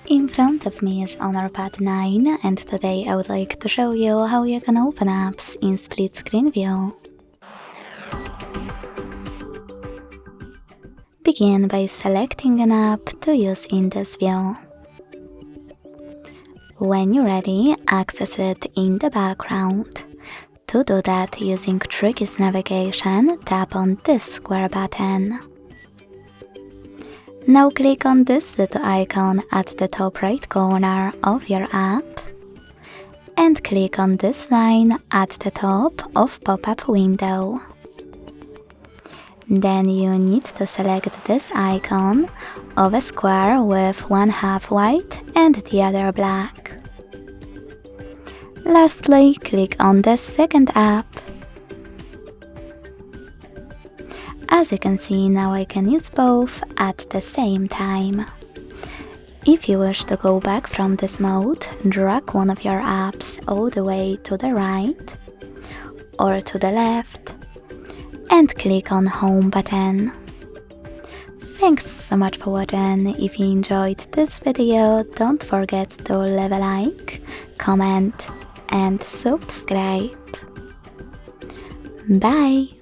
In front of me is Honor Pad 9, and today I would like to show you how you can open apps in split screen view. Begin by selecting an app to use in this view. When you're ready, access it in the background. To do that, using Tricky's navigation, tap on this square button. Now click on this little icon at the top right corner of your app and click on this line at the top of pop-up window. Then you need to select this icon of a square with one half white and the other black. Lastly, click on the second app. As you can see, now I can use both at the same time. If you wish to go back from this mode, drag one of your apps all the way to the right or to the left and click on Home button. Thanks so much for watching. If you enjoyed this video, don't forget to leave a like, comment and subscribe. Bye!